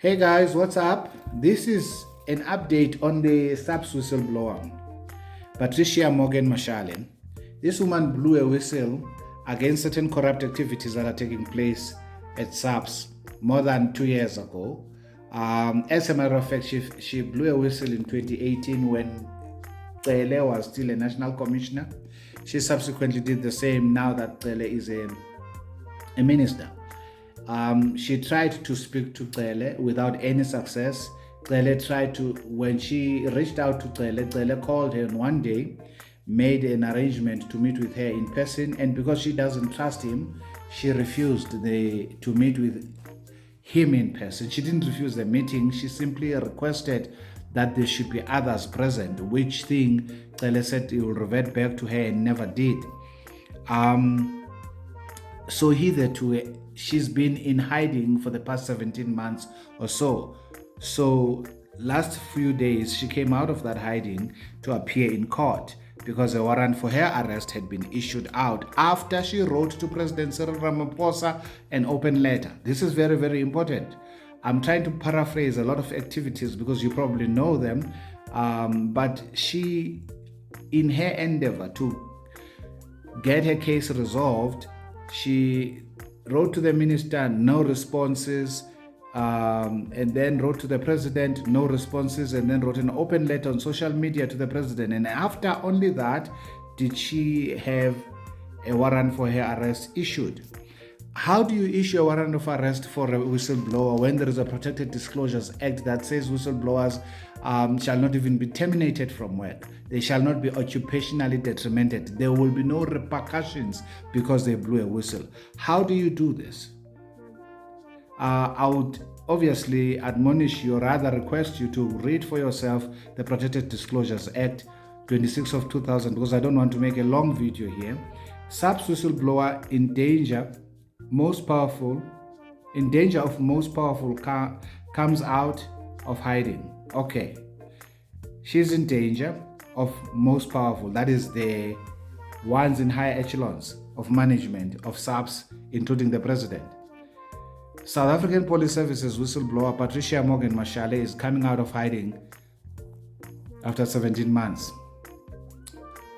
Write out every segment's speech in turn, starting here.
Hey guys, what's up? This is an update on the SAPS whistleblower, Patricia Mashale. This woman blew a whistle against certain corrupt activities that are taking place at SAPS more than 2 years ago. As a matter of fact, she blew a whistle in 2018 when Cele was still a national commissioner. She subsequently did the same now that Cele is a minister. She tried to speak to Cele without any success. Cele tried to, when she reached out to Cele called her one day, made an arrangement to meet with her in person, and because she doesn't trust him, she refused to meet with him in person. She didn't refuse the meeting, she simply requested that there should be others present, which thing Cele said he will revert back to her and never did. So hitherto, she's been in hiding for the past 17 months or so. So last few days, she came out of that hiding to appear in court because a warrant for her arrest had been issued out after she wrote to President Cyril Ramaphosa an open letter. This is very, very important. I'm trying to paraphrase a lot of activities because you probably know them, but she, in her endeavor to get her case resolved, she wrote to the minister, no responses, and then wrote to the president, no responses, and then wrote an open letter on social media to the president. And after only that did she have a warrant for her arrest issued. How do you issue a warrant of arrest for a whistleblower when there is a Protected Disclosures Act that says whistleblowers shall not even be terminated from work? They shall not be occupationally detrimented. There will be no repercussions because they blew a whistle. How do you do this? I would obviously admonish you, or rather request you to read for yourself the Protected Disclosures Act 26 of 2000, because I don't want to make a long video here. SAPS whistleblower in danger of most powerful comes out of hiding. Okay, she's in danger of most powerful, that is the ones in higher echelons of management of SAPS, including the president. South African Police Services whistleblower Patricia Mashale is coming out of hiding after 17 months.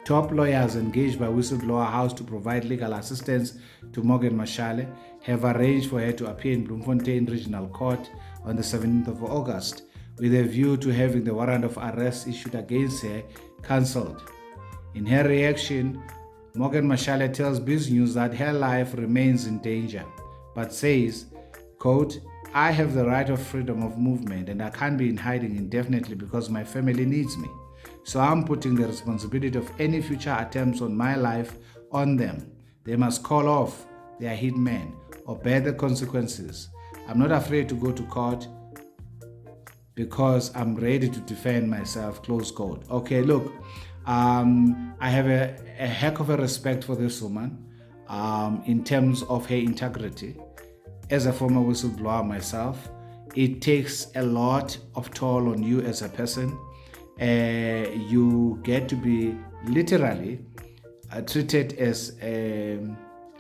Top lawyers engaged by Whistleblower House to provide legal assistance to Mashale have arranged for her to appear in Bloemfontein Regional Court on the 17th of August, with a view to having the warrant of arrest issued against her cancelled. In her reaction, Mashale tells BizNews that her life remains in danger, but says, quote, "I have the right of freedom of movement and I can't be in hiding indefinitely because my family needs me. So I'm putting the responsibility of any future attempts on my life on them. They must call off their hitmen or bear the consequences. I'm not afraid to go to court because I'm ready to defend myself," close quote. Okay, look, I have a heck of a respect for this woman in terms of her integrity. As a former whistleblower myself, it takes a lot of toll on you as a person. You get to be literally treated as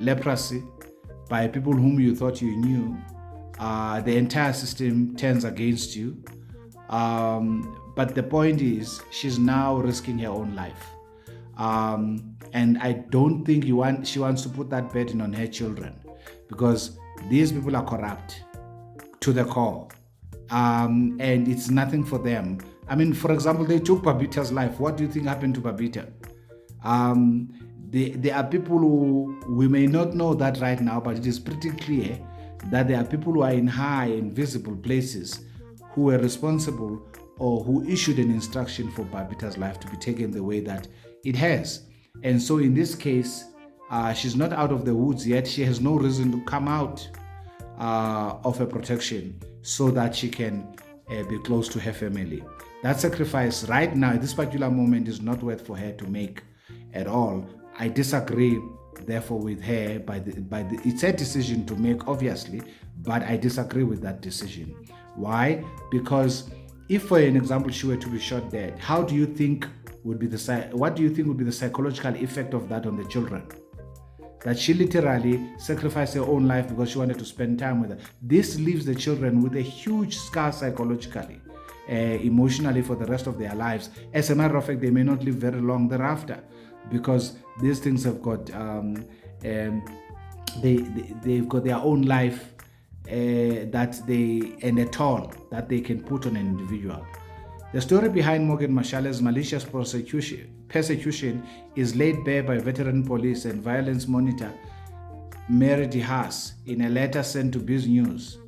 leprosy by people whom you thought you knew. The entire system turns against you. But the point is, she's now risking her own life. And I don't think she wants to put that burden on her children, because these people are corrupt to the core. And it's nothing for them. I mean, for example, they took Babita's life. What do you think happened to Babita? There are people who, we may not know that right now, but it is pretty clear that there are people who are in high and visible places who were responsible or who issued an instruction for Babita's life to be taken the way that it has. And so in this case, she's not out of the woods yet. She has no reason to come out of her protection so that she can be close to her family. That sacrifice right now, at this particular moment, is not worth for her to make at all. I disagree, therefore, with her. It's her decision to make, obviously, but I disagree with that decision. Why? Because if, for an example, she were to be shot dead, what do you think would be the psychological effect of that on the children? that she literally sacrificed her own life because she wanted to spend time with her. This leaves the children with a huge scar psychologically, emotionally for the rest of their lives. As a matter of fact, they may not live very long thereafter because these things have got they've got their own life and a toll that they can put on an individual. The story behind Morgan Mashale's malicious persecution is laid bare by veteran police and violence monitor Mary DeHaas in a letter sent to Biz News.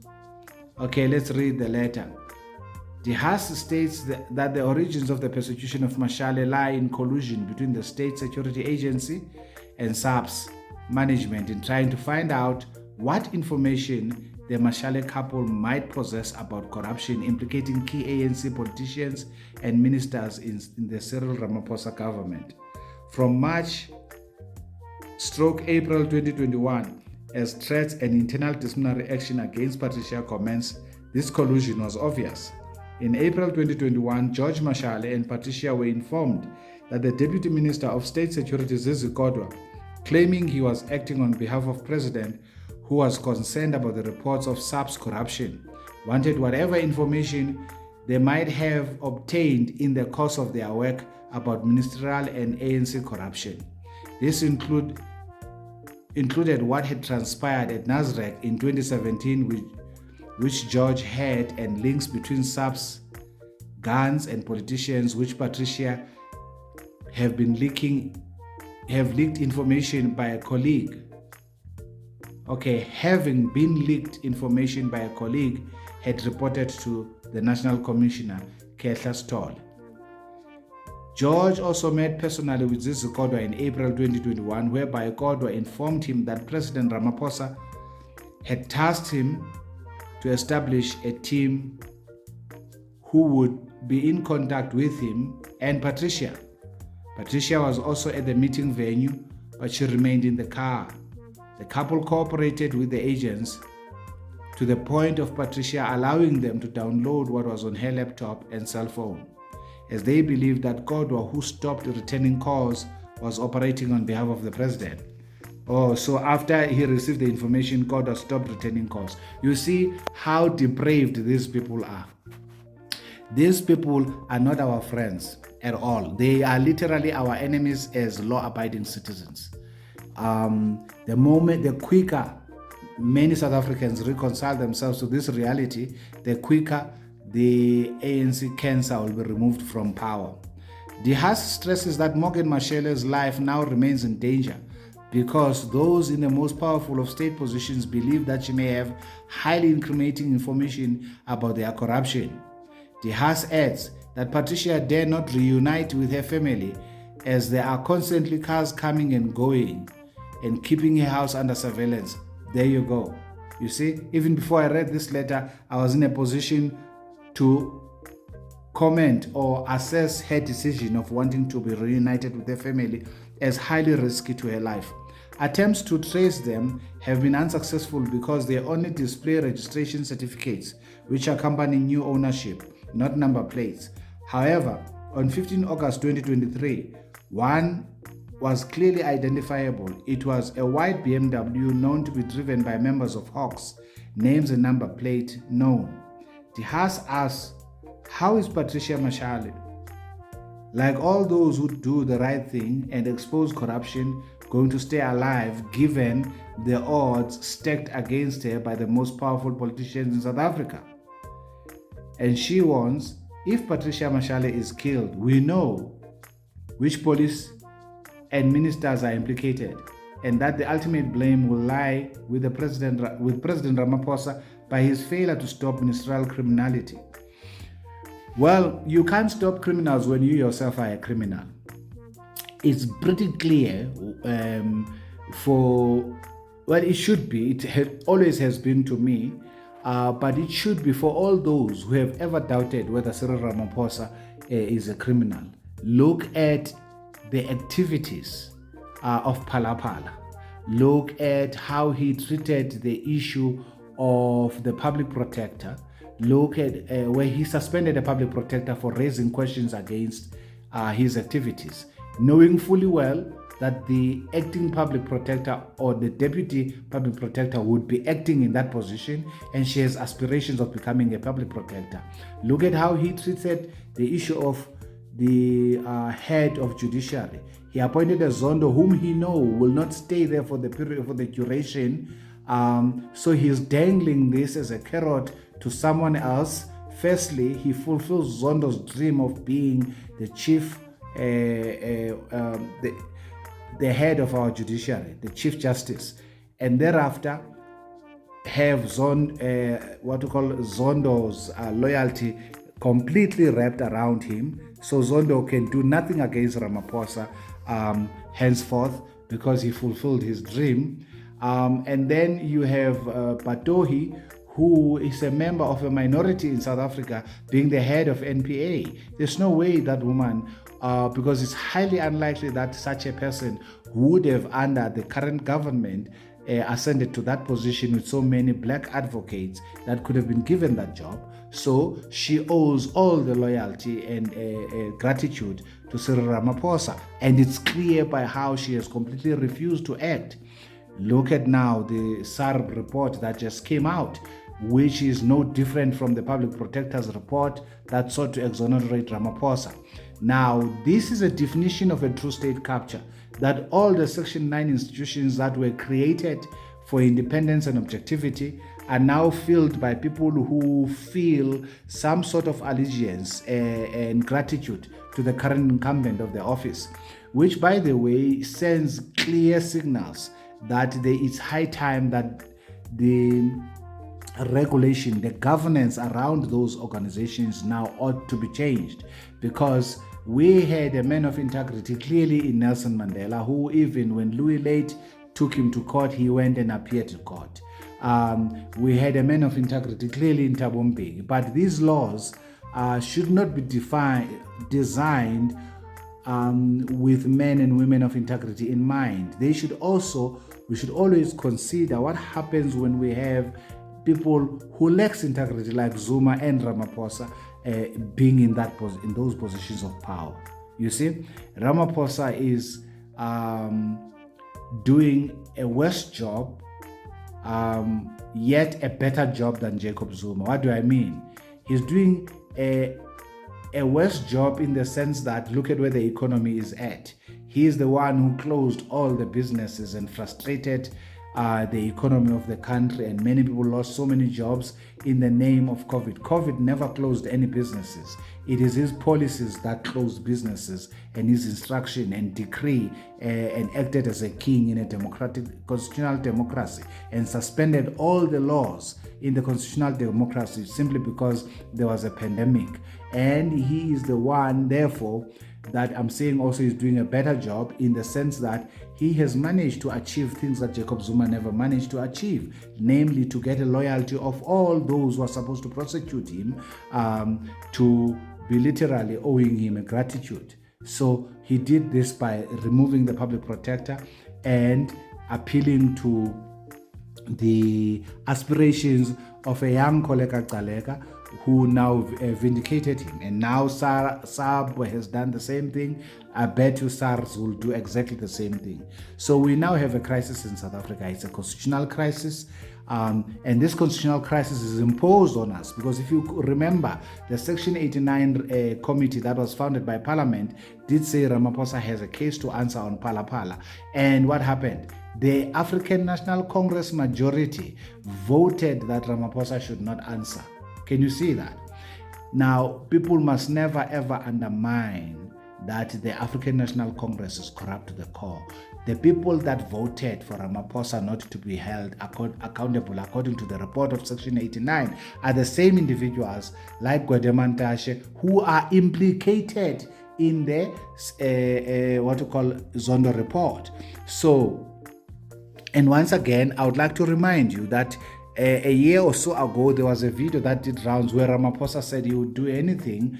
Okay, let's read the letter. DeHaas states that the origins of the persecution of Mashale lie in collusion between the State Security Agency and SAPS management in trying to find out what information the Mashale couple might possess about corruption implicating key ANC politicians and ministers in the Cyril Ramaphosa government. From March/April 2021, as threats and internal disciplinary action against Patricia commenced, this collusion was obvious. In April 2021, George Mashale and Patricia were informed that the Deputy Minister of State Security, Zizi Kodwa, claiming he was acting on behalf of President, who was concerned about the reports of SAPS corruption, wanted whatever information they might have obtained in the course of their work about ministerial and ANC corruption. This included what had transpired at Nasrec in 2017, which George had, and links between SAPS, guns, and politicians, which Patricia have leaked information by a colleague. Okay, having been leaked information by a colleague, had reported to the National Commissioner, Kehla Stoll. George also met personally with Zizi Kodwa in April 2021, whereby Kodwa informed him that President Ramaphosa had tasked him to establish a team who would be in contact with him and Patricia. Patricia was also at the meeting venue, but she remained in the car. The couple cooperated with the agents to the point of Patricia allowing them to download what was on her laptop and cell phone, as they believed that Kodwa, who stopped returning calls, was operating on behalf of the president. Oh, so after he received the information, Kodwa stopped returning calls. You see how depraved these people are. These people are not our friends at all. They are literally our enemies as law-abiding citizens. The quicker many South Africans reconcile themselves to this reality, the quicker the ANC cancer will be removed from power. DeHaas stresses that Morgan Mashale's life now remains in danger because those in the most powerful of state positions believe that she may have highly incriminating information about their corruption. DeHaas adds that Patricia dare not reunite with her family as there are constantly cars coming and going and keeping her house under surveillance. There you go. You see, even before I read this letter, I was in a position to comment or assess her decision of wanting to be reunited with her family as highly risky to her life. Attempts to trace them have been unsuccessful because they only display registration certificates which accompany new ownership, not number plates. However, on 15 August 2023, one was clearly identifiable. It was a white BMW known to be driven by members of Hawks, names and number plate known. DeHaas asks, how is Patricia Mashale, like all those who do the right thing and expose corruption, going to stay alive given the odds stacked against her by the most powerful politicians in South Africa? And she warns, if Patricia Mashale is killed, we know which police and ministers are implicated, and that the ultimate blame will lie with President Ramaphosa by his failure to stop ministerial criminality. Well, you can't stop criminals when you yourself are a criminal. It's pretty clear it should be, always has been to me, but it should be for all those who have ever doubted whether Cyril Ramaphosa is a criminal. Look at the activities of Phalaphala. Look at how he treated the issue of the public protector. Look at where he suspended the public protector for raising questions against his activities, knowing fully well that the acting public protector or the deputy public protector would be acting in that position, and she has aspirations of becoming a public protector. Look at how he treated the issue of the head of judiciary. He appointed a Zondo whom he know will not stay there for the period, for the duration. So he's dangling this as a carrot to someone else. Firstly, he fulfills Zondo's dream of being the chief, the head of our judiciary, the chief justice, and thereafter have Zondo's loyalty completely wrapped around him, so Zondo can do nothing against Ramaphosa henceforth because he fulfilled his dream. And then you have Batohi, who is a member of a minority in South Africa, being the head of NPA. There's no way that woman, because it's highly unlikely that such a person would have, under the current government, ascended to that position with so many black advocates that could have been given that job. So she owes all the loyalty and gratitude to Cyril Ramaphosa. And it's clear by how she has completely refused to act. Look at now the SARB report that just came out, which is no different from the public protector's report that sought to exonerate Ramaphosa. Now, this is a definition of a true state capture, that all the Section 9 institutions that were created for independence and objectivity are now filled by people who feel some sort of allegiance and gratitude to the current incumbent of the office, which, by the way, sends clear signals that it's high time that the regulation, the governance around those organizations now ought to be changed, because we had a man of integrity clearly in Nelson Mandela, who even when Louis Late took him to court, he went and appeared to court. We had a man of integrity clearly in Thabo Mbeki, but these laws should not be designed with men and women of integrity in mind. We should always consider what happens when we have people who lacks integrity like Zuma and Ramaphosa being in those positions of power. You see, Ramaphosa is doing a worse job, yet a better job than Jacob Zuma. What do I mean? He's doing a worse job in the sense that look at where the economy is at. He is the one who closed all the businesses and frustrated the economy of the country, and many people lost so many jobs in the name of COVID. COVID never closed any businesses. It is his policies that closed businesses, and his instruction and decree, and acted as a king in a democratic constitutional democracy and suspended all the laws in the constitutional democracy simply because there was a pandemic. And he is the one, therefore, that I'm saying also is doing a better job in the sense that he has managed to achieve things that Jacob Zuma never managed to achieve, namely to get a loyalty of all those who are supposed to prosecute him, to be literally owing him a gratitude. So he did this by removing the public protector and appealing to the aspirations of a young Koleka Kaleka, who now vindicated him. And now SARB has done the same thing. I bet you SARS will do exactly the same thing. So we now have a crisis in South Africa. It's a constitutional crisis. And this constitutional crisis is imposed on us because if you remember, the Section 89 committee that was founded by Parliament did say Ramaphosa has a case to answer on Phala Phala. And what happened? The African National Congress majority voted that Ramaphosa should not answer. Can you see that? Now, people must never ever undermine that the African National Congress is corrupt to the core. The people that voted for Ramaphosa not to be held accountable according to the report of Section 89 are the same individuals like Gwedemantashe who are implicated in the Zondo report. So, and once again, I would like to remind you that a year or so ago, there was a video that did rounds where Ramaphosa said he would do anything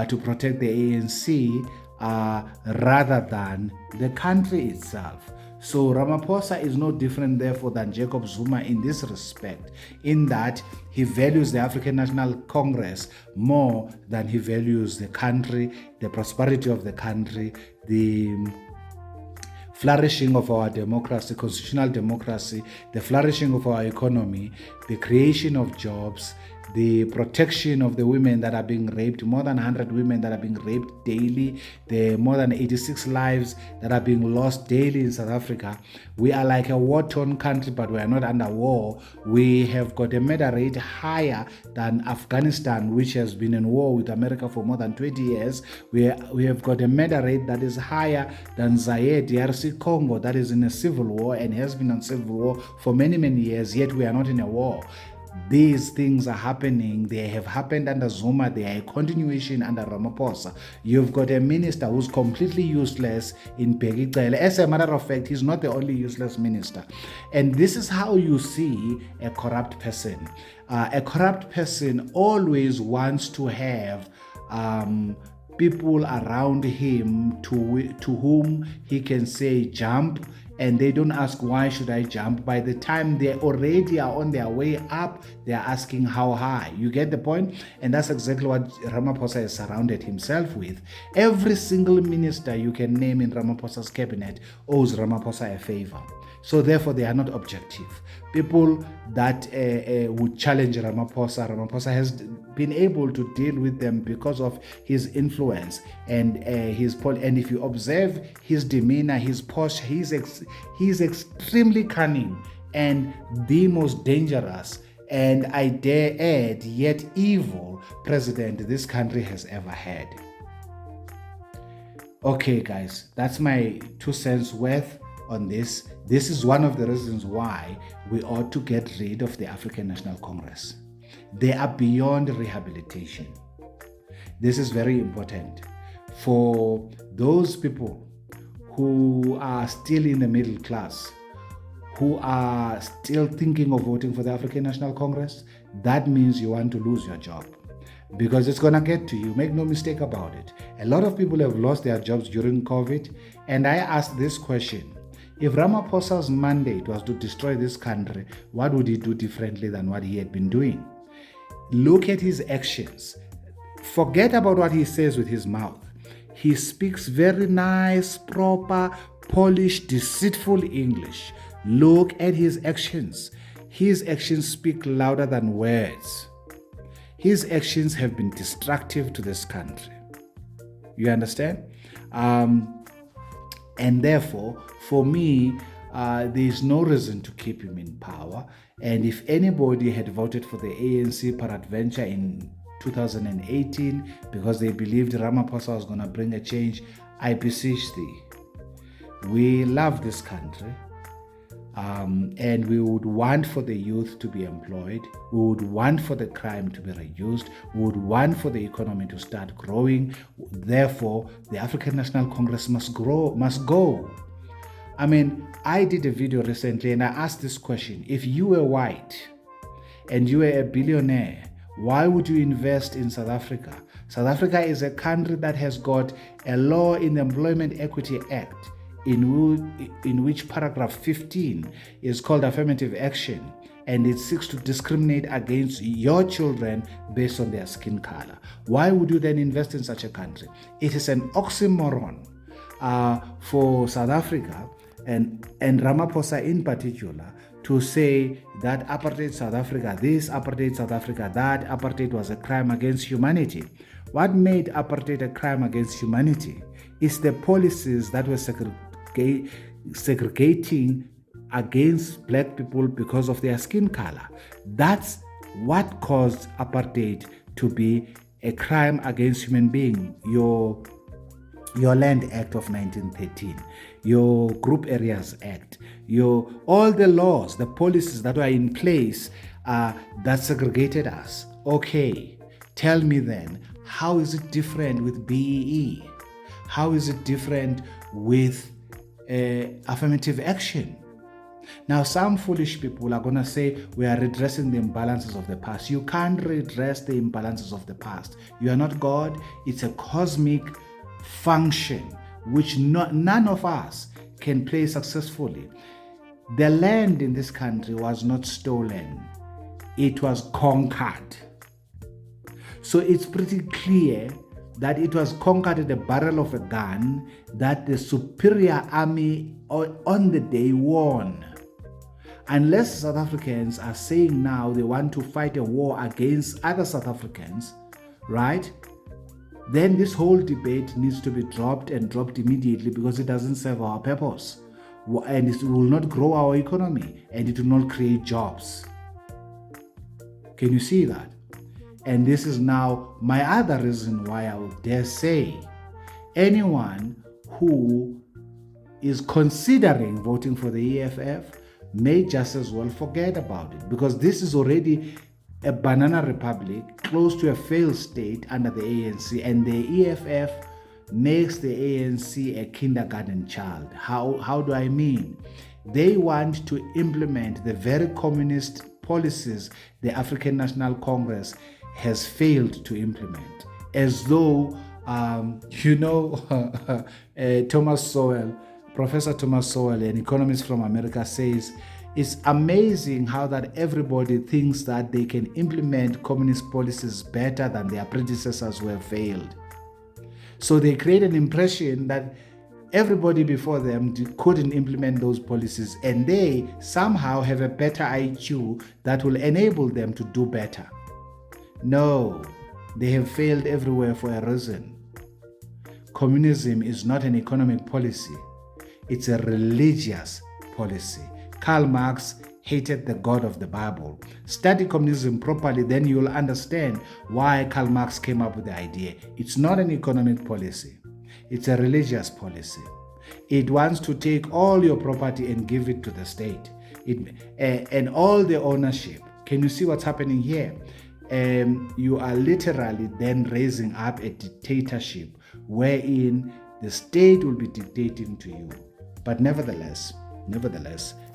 to protect the ANC rather than the country itself. So Ramaphosa is no different, therefore, than Jacob Zuma in this respect, in that he values the African National Congress more than he values the country, the prosperity of the country, the flourishing of our democracy, constitutional democracy, the flourishing of our economy, the creation of jobs, the protection of the women that are being raped, more than 100 women that are being raped daily, the more than 86 lives that are being lost daily in South Africa. We are like a war-torn country, but we are not under war. We have got a murder rate higher than Afghanistan, which has been in war with America for more than 20 years. We have got a murder rate that is higher than Zaire, DRC Congo, that is in a civil war and has been on civil war for many, many years, yet we are not in a war. These things are happening. They have happened under Zuma. They are a continuation under Ramaphosa. You've got a minister who's completely useless in Pegicele. As a matter of fact, he's not the only useless minister. And this is how you see a corrupt person. A corrupt person always wants to have people around him to whom he can say jump, and they don't ask why should I jump. By the time they already are on their way up, they are asking how high. You get the point? And that's exactly what Ramaphosa has surrounded himself with. Every single minister you can name in Ramaphosa's cabinet owes Ramaphosa a favor. So therefore, they are not objective. People that would challenge Ramaphosa has been able to deal with them because of his influence and and if you observe his demeanor, his posture, he's extremely cunning and the most dangerous, and I dare add, yet evil president this country has ever had. Okay, guys, that's my 2 cents worth on this. This is one of the reasons why we ought to get rid of the African National Congress. They are beyond rehabilitation. This is very important for those people who are still in the middle class, who are still thinking of voting for the African National Congress. That means you want to lose your job, because it's going to get to you. Make no mistake about it. A lot of people have lost their jobs during COVID, and I asked this question: if Ramaphosa's mandate was to destroy this country, what would he do differently than what he had been doing? Look at his actions. Forget about what he says with his mouth. He speaks very nice, proper, polished, deceitful English. Look at his actions. His actions speak louder than words. His actions have been destructive to this country. You understand? And therefore, for me, there is no reason to keep him in power. And if anybody had voted for the ANC peradventure in 2018 because they believed Ramaphosa was going to bring a change, I beseech thee. We love this country. And we would want for the youth to be employed. We would want for the crime to be reduced. We would want for the economy to start growing. Therefore, the African National Congress must go. I mean, I did a video recently and I asked this question: if you were white and you were a billionaire, why would you invest in South Africa? South Africa is a country that has got a law in the Employment Equity Act in which paragraph 15 is called affirmative action, and it seeks to discriminate against your children based on their skin color. Why would you then invest in such a country? It is an oxymoron for South Africa and Ramaphosa in particular to say that apartheid South Africa, this apartheid South Africa, that apartheid was a crime against humanity. What made apartheid a crime against humanity is the policies that were segregating against black people because of their skin color. That's what caused apartheid to be a crime against human being. Your Land Act of 1913, your Group Areas Act, all the laws, the policies that were in place that segregated us. Okay, tell me then, how is it different with BEE? How is it different with affirmative action? Now, some foolish people are going to say we are redressing the imbalances of the past. You can't redress the imbalances of the past. You are not God. It's a cosmic function which none of us can play successfully. The land in this country was not stolen. It was conquered. So it's pretty clear that it was conquered at the barrel of a gun, that the superior army on the day won. Unless South Africans are saying now they want to fight a war against other South Africans, right? Then this whole debate needs to be dropped, and dropped immediately, because it doesn't serve our purpose. And it will not grow our economy, and it will not create jobs. Can you see that? And this is now my other reason why I would dare say anyone who is considering voting for the EFF may just as well forget about it, because this is already a banana republic close to a failed state under the ANC, and the EFF makes the ANC a kindergarten child. How do I mean? They want to implement the very communist policies the African National Congress has failed to implement, as though Thomas Sowell, Professor Thomas Sowell, an economist from America, says it's amazing how that everybody thinks that they can implement communist policies better than their predecessors who have failed. So they create an impression that everybody before them couldn't implement those policies, and they somehow have a better IQ that will enable them to do better. No, they have failed everywhere for a reason. Communism is not an economic policy. It's a religious policy. Karl Marx hated the God of the Bible. Study communism properly, then you'll understand why Karl Marx came up with the idea. It's not an economic policy. It's a religious policy. It wants to take all your property and give it to the state. And all the ownership. Can you see what's happening here? You are literally then raising up a dictatorship wherein the state will be dictating to you. But nevertheless,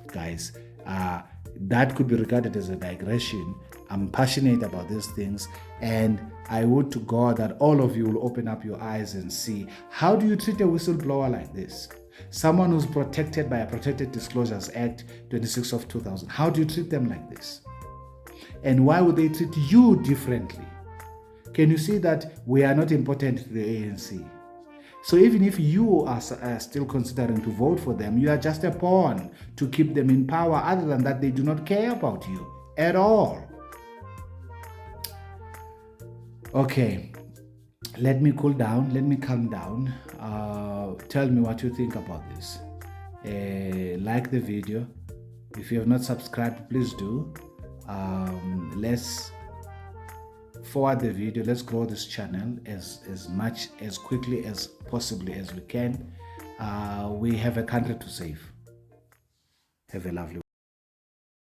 guys, that could be regarded as a digression. I'm passionate about these things, and I would to God that all of you will open up your eyes and see, how do you treat a whistleblower like this? Someone who's protected by a Protected Disclosures Act 26 of 2000. How do you treat them like this? And why would they treat you differently? Can you see that we are not important to the ANC? So even if you are still considering to vote for them, you are just a pawn to keep them in power. Other than that, they do not care about you at all. Okay, let me cool down. Let me calm down. Tell me what you think about this. Like the video. If you have not subscribed, please do. Let's forward the video. Let's grow this channel as much, as quickly as possibly as we can. We have a country to save. Have a lovely